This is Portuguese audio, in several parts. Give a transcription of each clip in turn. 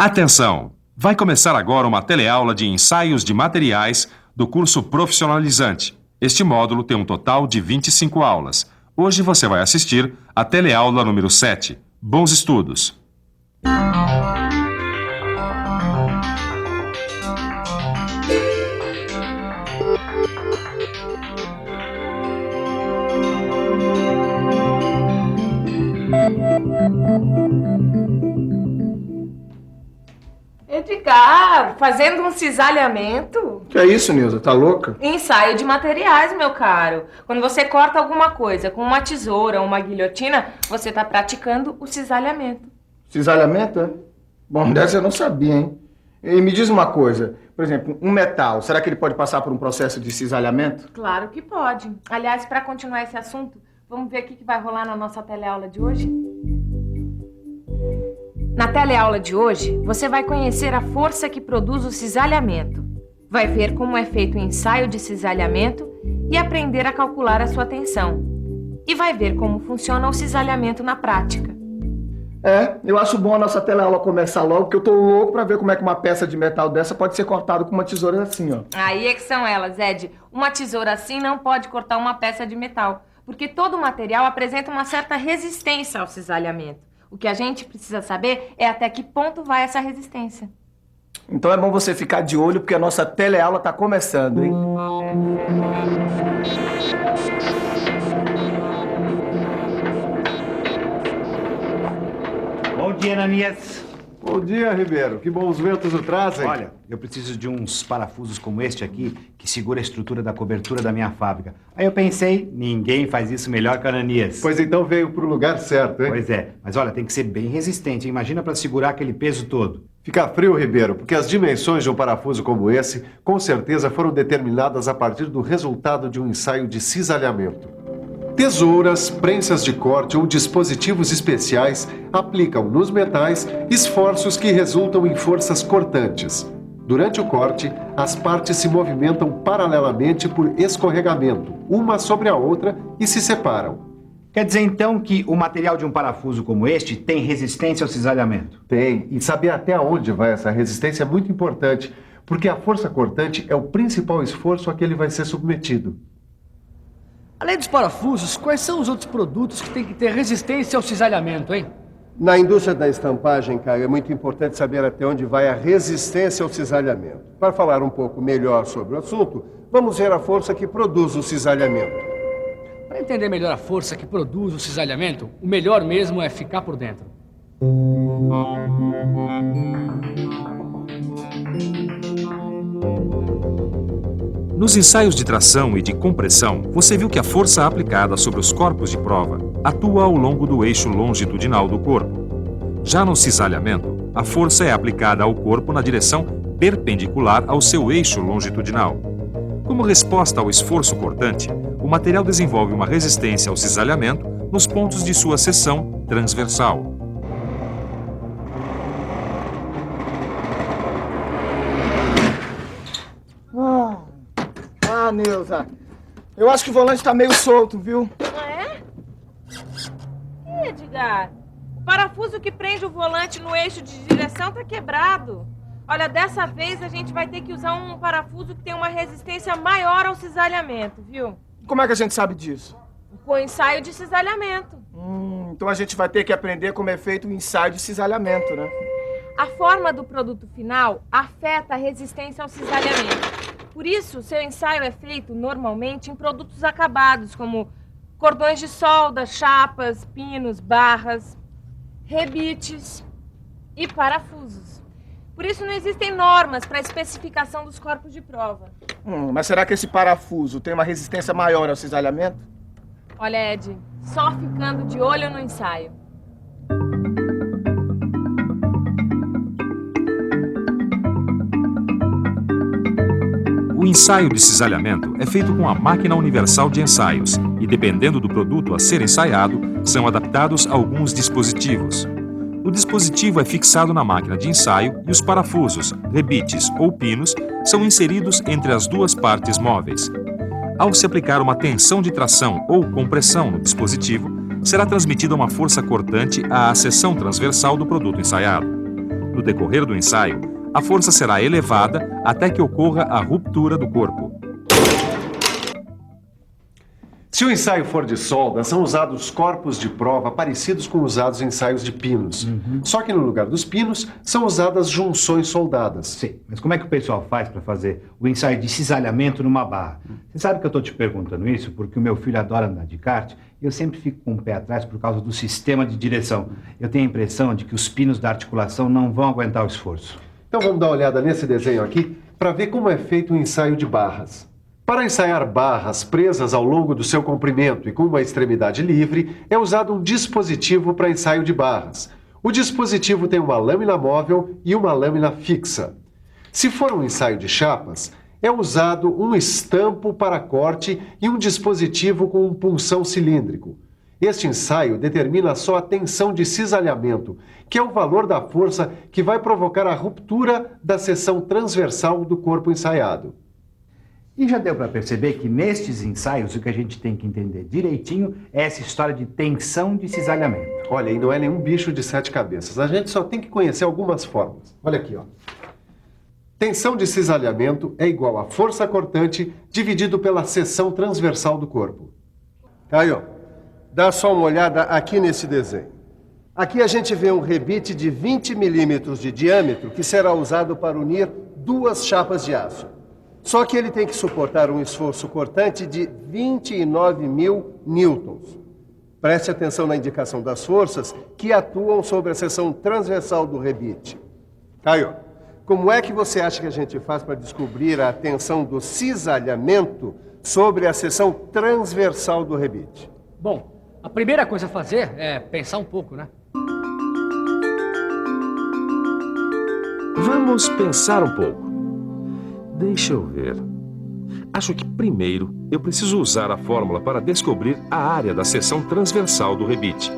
Atenção! Vai começar agora uma teleaula de ensaios de materiais do curso Profissionalizante. Este módulo tem um total de 25 aulas. Hoje você vai assistir a teleaula número 7. Bons estudos! Edgar, fazendo um cisalhamento? Que é isso, Nilza? Tá louca? Ensaio de materiais, meu caro. Quando você corta alguma coisa com uma tesoura ou uma guilhotina, você está praticando o cisalhamento. Cisalhamento, é? Bom, dessa eu não sabia, hein? E me diz uma coisa, por exemplo, um metal, será que ele pode passar por um processo de cisalhamento? Claro que pode. Aliás, para continuar esse assunto, vamos ver o que vai rolar na nossa teleaula de hoje? Na teleaula de hoje, você vai conhecer a força que produz o cisalhamento. Vai ver como é feito o ensaio de cisalhamento e aprender a calcular a sua tensão. E vai ver como funciona o cisalhamento na prática. Eu acho bom a nossa teleaula começar logo, porque eu tô louco pra ver como é que uma peça de metal dessa pode ser cortada com uma tesoura assim, ó. Aí é que são elas, Ed. Uma tesoura assim não pode cortar uma peça de metal, porque todo material apresenta uma certa resistência ao cisalhamento. O que a gente precisa saber é até que ponto vai essa resistência. Então é bom você ficar de olho, porque a nossa teleaula tá começando, hein? Bom dia, Ananias. Bom dia, Ribeiro. Que bons ventos o trazem. Olha, eu preciso de uns parafusos como este aqui, que segura a estrutura da cobertura da minha fábrica. Aí eu pensei, ninguém faz isso melhor que a Ananias. Pois então veio pro lugar certo, hein? Pois é, mas olha, tem que ser bem resistente. Imagina para segurar aquele peso todo. Fica frio, Ribeiro, porque as dimensões de um parafuso como esse, com certeza foram determinadas a partir do resultado de um ensaio de cisalhamento. Tesouras, prensas de corte ou dispositivos especiais aplicam nos metais esforços que resultam em forças cortantes. Durante o corte, as partes se movimentam paralelamente por escorregamento, uma sobre a outra, e se separam. Quer dizer, então, que o material de um parafuso como este tem resistência ao cisalhamento? Tem, e saber até onde vai essa resistência é muito importante, porque a força cortante é o principal esforço a que ele vai ser submetido. Além dos parafusos, quais são os outros produtos que têm que ter resistência ao cisalhamento, hein? Na indústria da estampagem, cara, é muito importante saber até onde vai a resistência ao cisalhamento. Para falar um pouco melhor sobre o assunto, vamos ver a força que produz o cisalhamento. Para entender melhor a força que produz o cisalhamento, o melhor mesmo é ficar por dentro. Nos ensaios de tração e de compressão, você viu que a força aplicada sobre os corpos de prova atua ao longo do eixo longitudinal do corpo. Já no cisalhamento, a força é aplicada ao corpo na direção perpendicular ao seu eixo longitudinal. Como resposta ao esforço cortante, o material desenvolve uma resistência ao cisalhamento nos pontos de sua seção transversal. Nilza, eu acho que o volante tá meio solto, viu? Ah, é? Ih, Edgar, o parafuso que prende o volante no eixo de direção tá quebrado. Olha, dessa vez a gente vai ter que usar um parafuso que tem uma resistência maior ao cisalhamento, viu? Como é que a gente sabe disso? Com o ensaio de cisalhamento. Então a gente vai ter que aprender como é feito o ensaio de cisalhamento, né? A forma do produto final afeta a resistência ao cisalhamento. Por isso, seu ensaio é feito normalmente em produtos acabados, como cordões de solda, chapas, pinos, barras, rebites e parafusos. Por isso, não existem normas para a especificação dos corpos de prova. Mas será que esse parafuso tem uma resistência maior ao cisalhamento? Olha, Ed, só ficando de olho no ensaio. O ensaio de cisalhamento é feito com a máquina universal de ensaios e, dependendo do produto a ser ensaiado, são adaptados alguns dispositivos. O dispositivo é fixado na máquina de ensaio e os parafusos, rebites ou pinos são inseridos entre as duas partes móveis. Ao se aplicar uma tensão de tração ou compressão no dispositivo, será transmitida uma força cortante à seção transversal do produto ensaiado. No decorrer do ensaio, a força será elevada até que ocorra a ruptura do corpo. Se o ensaio for de solda, são usados corpos de prova parecidos com usados em ensaios de pinos. Só que no lugar dos pinos, são usadas junções soldadas. Sim, mas como é que o pessoal faz para fazer o ensaio de cisalhamento numa barra? Você sabe que eu estou te perguntando isso porque o meu filho adora andar de kart e eu sempre fico com o pé atrás por causa do sistema de direção. Eu tenho a impressão de que os pinos da articulação não vão aguentar o esforço. Então vamos dar uma olhada nesse desenho aqui para ver como é feito o ensaio de barras. Para ensaiar barras presas ao longo do seu comprimento e com uma extremidade livre, é usado um dispositivo para ensaio de barras. O dispositivo tem uma lâmina móvel e uma lâmina fixa. Se for um ensaio de chapas, é usado um estampo para corte e um dispositivo com um punção cilíndrico. Este ensaio determina só a tensão de cisalhamento, que é o valor da força que vai provocar a ruptura da seção transversal do corpo ensaiado. E já deu para perceber que nestes ensaios o que a gente tem que entender direitinho é essa história de tensão de cisalhamento. Olha, e não é nenhum bicho de 7 cabeças. A gente só tem que conhecer algumas fórmulas. Olha aqui, ó. Tensão de cisalhamento é igual a força cortante dividido pela seção transversal do corpo. Aí, ó. Dá só uma olhada aqui nesse desenho. Aqui a gente vê um rebite de 20 milímetros de diâmetro que será usado para unir duas chapas de aço. Só que ele tem que suportar um esforço cortante de 29.000 newtons. Preste atenção na indicação das forças que atuam sobre a seção transversal do rebite. Caio, como é que você acha que a gente faz para descobrir a tensão do cisalhamento sobre a seção transversal do rebite? Bom, a primeira coisa a fazer é pensar um pouco, né? Vamos pensar um pouco. Deixa eu ver. Acho que primeiro eu preciso usar a fórmula para descobrir a área da seção transversal do rebite.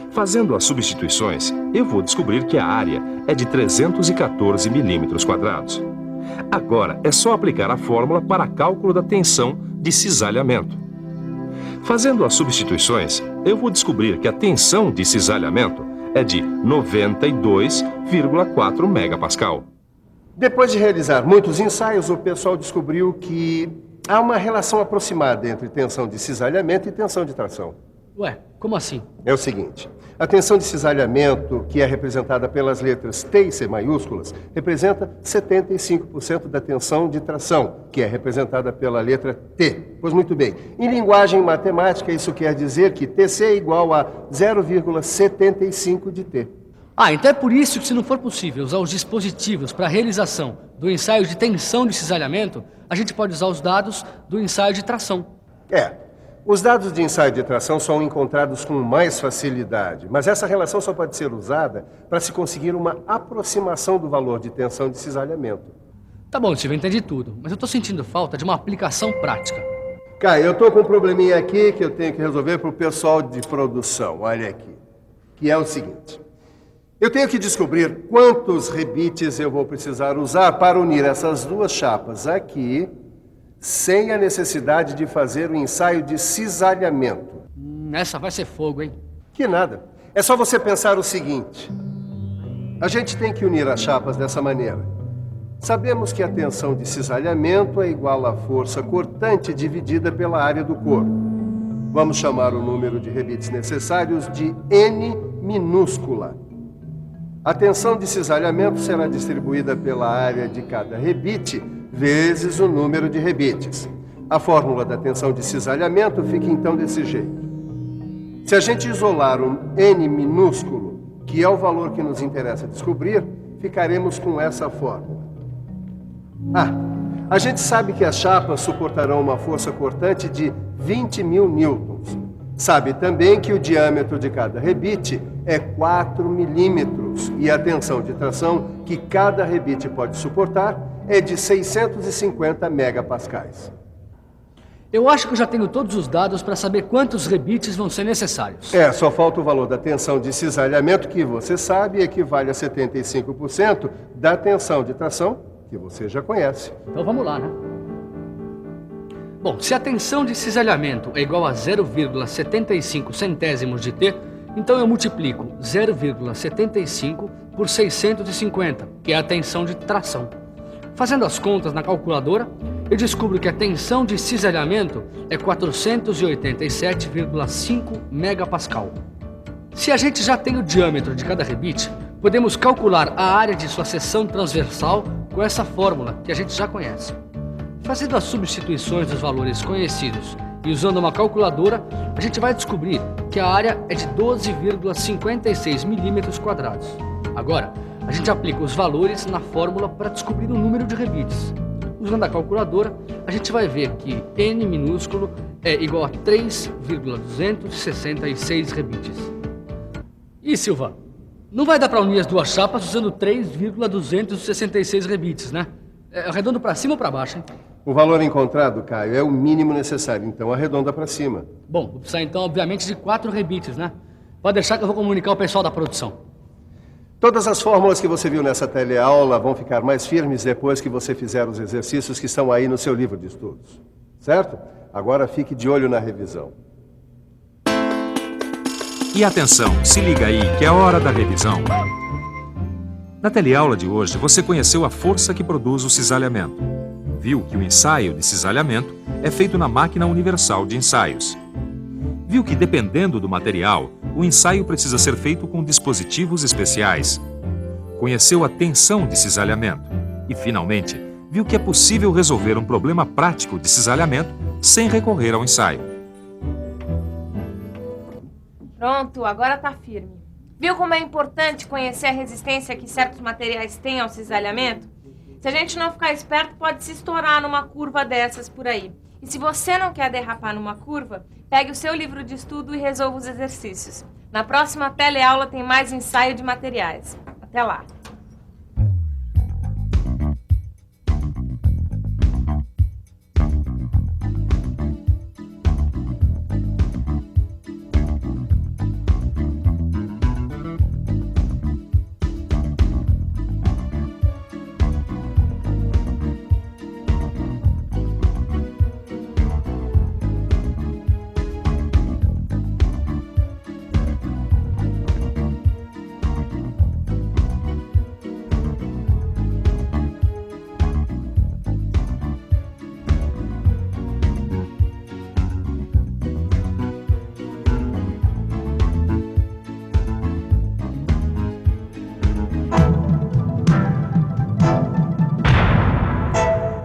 Fazendo as substituições, eu vou descobrir que a área é de 314 milímetros quadrados. Agora é só aplicar a fórmula para cálculo da tensão de cisalhamento. Fazendo as substituições, eu vou descobrir que a tensão de cisalhamento é de 92,4 megapascal. Depois de realizar muitos ensaios, o pessoal descobriu que há uma relação aproximada entre tensão de cisalhamento e tensão de tração. Ué, como assim? É o seguinte, a tensão de cisalhamento, que é representada pelas letras T e C maiúsculas, representa 75% da tensão de tração, que é representada pela letra T. Pois muito bem, em linguagem matemática, isso quer dizer que TC é igual a 0,75 de T. Ah, então é por isso que, se não for possível usar os dispositivos para a realização do ensaio de tensão de cisalhamento, a gente pode usar os dados do ensaio de tração. Os dados de ensaio de tração são encontrados com mais facilidade, mas essa relação só pode ser usada para se conseguir uma aproximação do valor de tensão de cisalhamento. Tá bom, Silvio, eu entendi tudo, mas eu tô sentindo falta de uma aplicação prática. Caio, eu tô com um probleminha aqui que eu tenho que resolver para o pessoal de produção, olha aqui, que é o seguinte. Eu tenho que descobrir quantos rebites eu vou precisar usar para unir essas duas chapas aqui, sem a necessidade de fazer o ensaio de cisalhamento. Essa vai ser fogo, hein? Que nada. É só você pensar o seguinte. A gente tem que unir as chapas dessa maneira. Sabemos que a tensão de cisalhamento é igual à força cortante dividida pela área do corpo. Vamos chamar o número de rebites necessários de N minúscula. A tensão de cisalhamento será distribuída pela área de cada rebite vezes o número de rebites. A fórmula da tensão de cisalhamento fica então desse jeito. Se a gente isolar um N minúsculo, que é o valor que nos interessa descobrir, ficaremos com essa fórmula. A gente sabe que as chapas suportarão uma força cortante de 20.000 newtons. Sabe também que o diâmetro de cada rebite é 4 milímetros e a tensão de tração que cada rebite pode suportar é de 650 megapascais. Eu acho que eu já tenho todos os dados para saber quantos rebites vão ser necessários. Só falta o valor da tensão de cisalhamento, que você sabe equivale a 75% da tensão de tração, que você já conhece. Então vamos lá, né? Bom, se a tensão de cisalhamento é igual a 0,75 centésimos de T, então eu multiplico 0,75 por 650, que é a tensão de tração. Fazendo as contas na calculadora, eu descubro que a tensão de cisalhamento é 487,5 megapascal. Se a gente já tem o diâmetro de cada rebite, podemos calcular a área de sua seção transversal com essa fórmula que a gente já conhece. Fazendo as substituições dos valores conhecidos e usando uma calculadora, a gente vai descobrir que a área é de 12,56 milímetros quadrados. Agora, a gente aplica os valores na fórmula para descobrir o número de rebites. Usando a calculadora, a gente vai ver que n minúsculo é igual a 3,266 rebites. E Silva, não vai dar para unir as duas chapas usando 3,266 rebites, né? Arredondo para cima ou para baixo, hein? O valor encontrado, Caio, é o mínimo necessário, então arredonda para cima. Bom, vou precisar então, obviamente, de 4 rebites, né? Pode deixar que eu vou comunicar ao pessoal da produção. Todas as fórmulas que você viu nessa teleaula vão ficar mais firmes depois que você fizer os exercícios que estão aí no seu livro de estudos. Certo? Agora fique de olho na revisão. E atenção, se liga aí que é hora da revisão. Na teleaula de hoje, você conheceu a força que produz o cisalhamento. Viu que o ensaio de cisalhamento é feito na máquina universal de ensaios. Viu que, dependendo do material, o ensaio precisa ser feito com dispositivos especiais. Conheceu a tensão de cisalhamento. E, finalmente, viu que é possível resolver um problema prático de cisalhamento sem recorrer ao ensaio. Pronto, agora tá firme. Viu como é importante conhecer a resistência que certos materiais têm ao cisalhamento? Se a gente não ficar esperto, pode se estourar numa curva dessas por aí. E se você não quer derrapar numa curva, pegue o seu livro de estudo e resolva os exercícios. Na próxima teleaula tem mais ensaio de materiais. Até lá!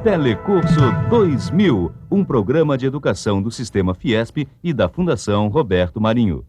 Telecurso 2000, um programa de educação do Sistema Fiesp e da Fundação Roberto Marinho.